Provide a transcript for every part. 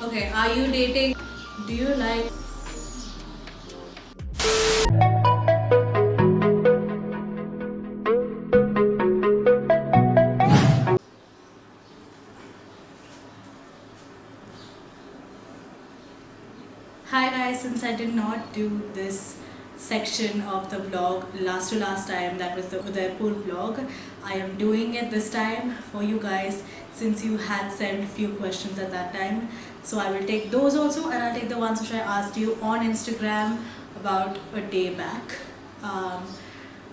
Okay, are you dating? Do you like? Hi guys, since I did not do this section of the vlog last to last time, that was the Udaipur vlog, I am doing it this time for you guys since you had sent a few questions at that time. So I will take those also, and I'll take the ones which I asked you on Instagram about a day back. Um,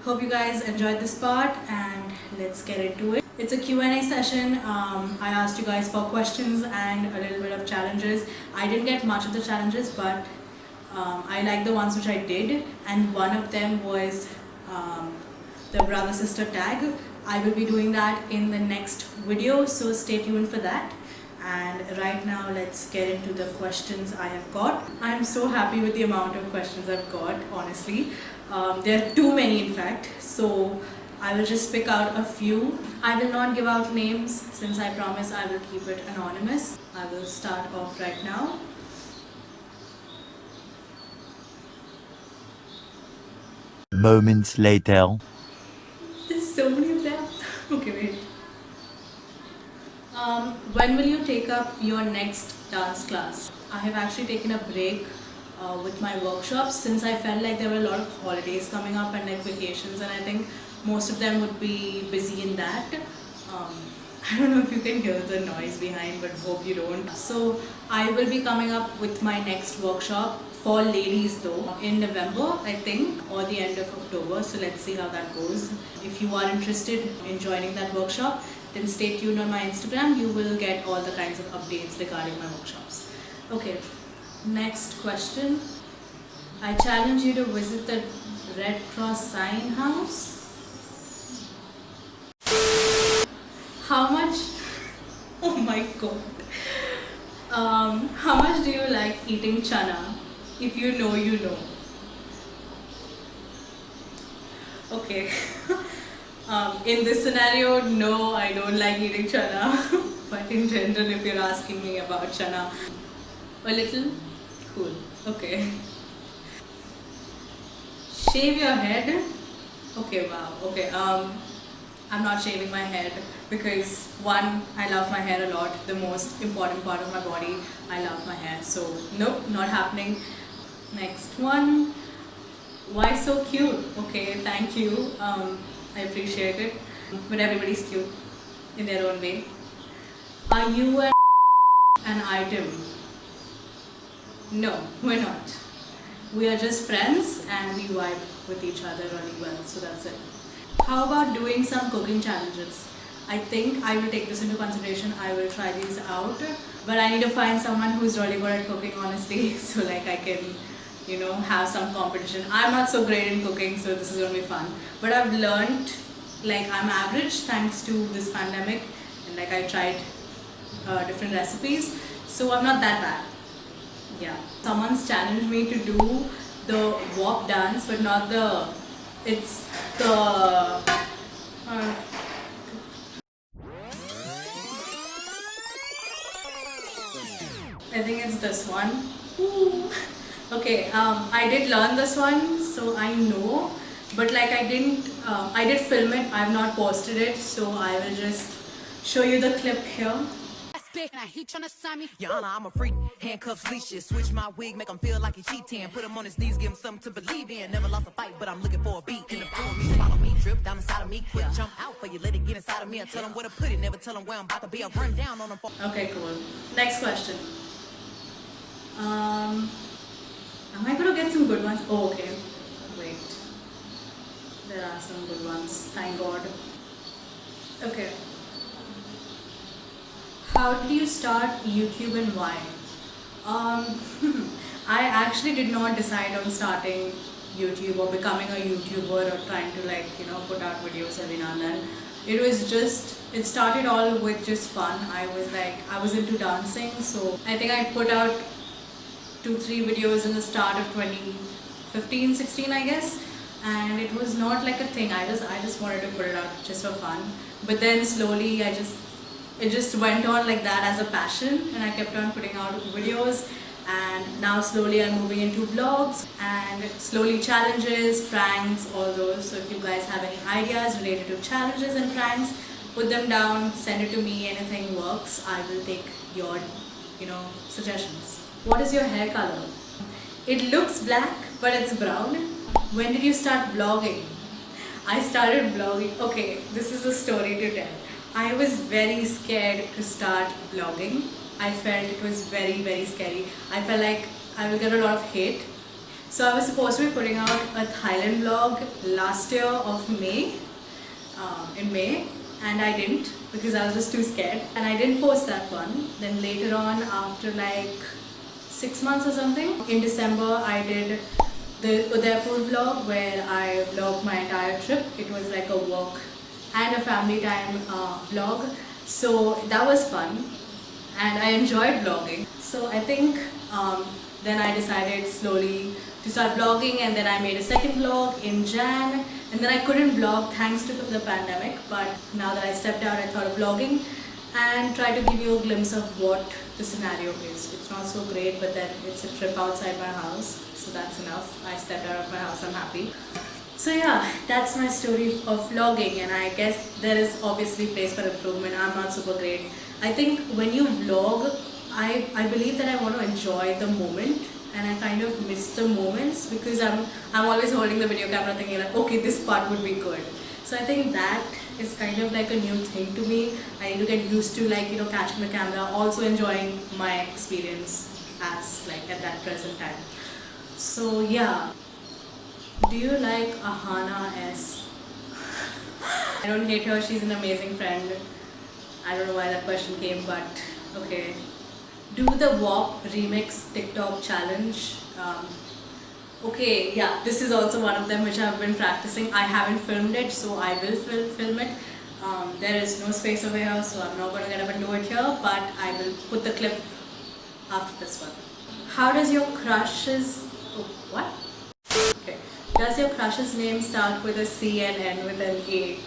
Hope you guys enjoyed this part, and let's get into it. It's a Q&A session. I asked you guys for questions and a little bit of challenges. I didn't get much of the challenges, but I like the ones which I did, and one of them was the brother sister tag. I will be doing that in the next video, so stay tuned for that. And right now let's get into the questions I have got. I'm so happy with the amount of questions I've got, honestly. There are too many in fact, so I will just pick out a few. I will not give out names since I promise I will keep it anonymous. I will start off right now. Moments later. There's so many of them. Okay, wait. When will you take up your next dance class? I have actually taken a break with my workshops since I felt like there were a lot of holidays coming up and like vacations, and I think most of them would be busy in that. Um, I don't know if you can hear the noise behind, but hope you don't. So I will be coming up with my next workshop for ladies though in November, I think, or the end of October. So let's see how that goes. If you are interested in joining that workshop, then stay tuned on my Instagram. You will get all the kinds of updates regarding my workshops. Okay, next question. I challenge you to visit the Red Cross sign house. How much? Oh my god. How much do you like eating chana? If you know, you know. Okay. In this scenario, no, I don't like eating chana. But in general, if you're asking me about chana, a little cool. Okay. Shave your head. Okay, wow. Okay. I'm not shaving my head because one, I love my hair a lot. The most important part of my body, I love my hair. So nope, not happening. Next one. Why so cute? Okay, thank you. I appreciate it. But everybody's cute in their own way. Are you an item? No, we're not. We are just friends and we vibe with each other really well. So that's it. How about doing some cooking challenges? I think I will take this into consideration. I will try these out. But I need to find someone who's really good at cooking, honestly. So like I can, have some competition. I'm not so great in cooking, so this is going to be fun. But I've learned, like I'm average thanks to this pandemic. And like I tried different recipes. So I'm not that bad. Yeah. Someone's challenged me to do the WAP dance, but not the, it's the, I think it's this one. Ooh. Okay, I did learn this one, so I know, but like I did film it, I have not posted it, so I will just show you the clip here. Now he tryna sign me. Your Honor, I'm a freak. Handcuffs, leashes. Switch my wig, make him feel like he cheating. Put him on his knees, give him something to believe in. Never lost a fight, but I'm looking for a beat. In the floor, me, follow me, drip down inside of me. Quick jump out for you, let it get inside of me. I tell him where to put it, never tell him where I'm about to be. I'll run down on him. Okay, cool. Next question. Am I gonna get some good ones? Oh, okay. Wait. There are some good ones. Thank God. Okay. How did you start YouTube and why? I actually did not decide on starting YouTube or becoming a YouTuber or trying to put out videos every now and then. It started all with just fun. I was into dancing, so I think I put out 2-3 videos in the start of 2015-16, I guess, and it was not like a thing. I just wanted to put it out just for fun. But then slowly I just it just went on like that as a passion, and I kept on putting out videos. And now slowly I'm moving into vlogs and slowly challenges, pranks, all those. So if you guys have any ideas related to challenges and pranks, put them down, send it to me. Anything works. I will take your, suggestions. What is your hair color? It looks black, but it's brown. When did you start vlogging? I started vlogging. Okay, this is a story to tell. I was very scared to start vlogging. I felt it was very, very scary. I felt like I will get a lot of hate. So I was supposed to be putting out a Thailand vlog last year of May, in May, and I didn't because I was just too scared. And I didn't post that one. Then later on, after like 6 months or something, in December, I did the Udaipur vlog where I vlogged my entire trip. It was like a work and a family time vlog. So that was fun. And I enjoyed vlogging. So I think then I decided slowly to start vlogging, and then I made a second vlog in Jan, and then I couldn't vlog thanks to the pandemic. But now that I stepped out, I thought of vlogging and try to give you a glimpse of what the scenario is. It's not so great, but then it's a trip outside my house, so that's enough. I stepped out of my house, I'm happy. So yeah, that's my story of vlogging, and I guess there is obviously place for improvement. I'm not super great. I think when you vlog, I believe that I want to enjoy the moment, and I kind of miss the moments because I'm always holding the video camera thinking like, okay, this part would be good. So I think that is kind of like a new thing to me. I need to get used to catching the camera, also enjoying my experience as like at that present time. So yeah. Do you like Ahana S? I don't hate her, she's an amazing friend. I don't know why that question came, but okay. Do the WAP remix TikTok challenge. Okay, yeah, this is also one of them which I've been practicing. I haven't filmed it, so I will film it. There is no space over here, so I'm not going to get up and do it here, but I will put the clip after this one. How does your crush's... Oh, what? Okay. Does your crush's name start with a C and end with an A?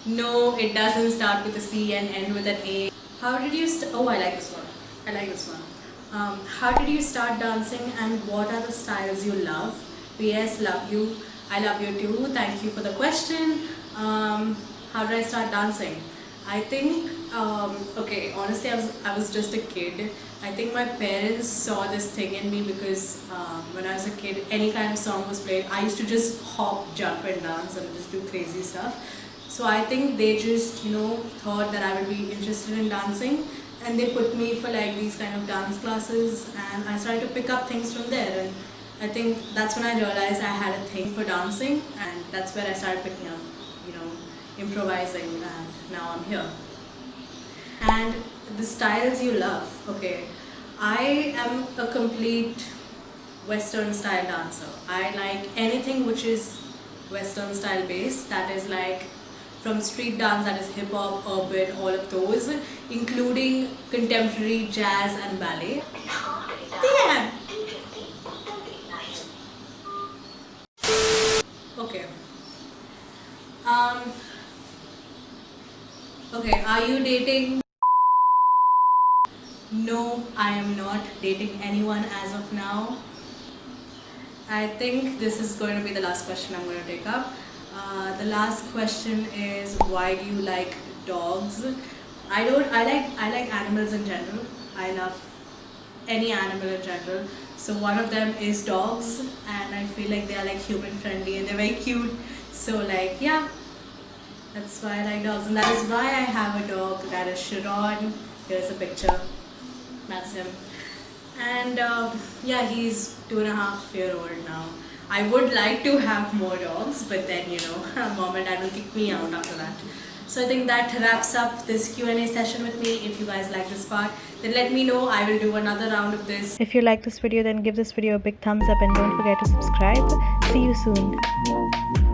No, it doesn't start with a C and end with an A. How did you oh, I like this one. I like this one. How did you start dancing, and what are the styles you love? PS, love you. I love you too. Thank you for the question. How did I start dancing? I think, okay, honestly, I was just a kid. I think my parents saw this thing in me because when I was a kid, any kind of song was played, I used to just hop, jump and dance and just do crazy stuff. So I think they just, thought that I would be interested in dancing, and they put me for like these kind of dance classes, and I started to pick up things from there. And I think that's when I realized I had a thing for dancing, and that's where I started picking up, improvising, and now I'm here. And the styles you love. Okay, I am a complete Western style dancer. I like anything which is Western style based, that is like from street dance, that is hip hop, urban, all of those, including contemporary, jazz and ballet. Damn! Okay. Okay, are you dating? No, I am not dating anyone as of now. I think this is going to be the last question I'm going to take up. The last question is, why do you like dogs? I like animals in general. I love any animal in general. So one of them is dogs, and I feel like they are like human friendly and they're very cute. So like, yeah, that's why I like dogs, and that is why I have a dog. That is Sharon. Here's a picture. That's him. And yeah, he's 2.5-year-old now. I would like to have more dogs, but then mom and dad will kick me out after that. So I think that wraps up this Q&A session with me. If you guys like this part, then let me know. I will do another round of this. If you like this video, then give this video a big thumbs up and don't forget to subscribe. See you soon.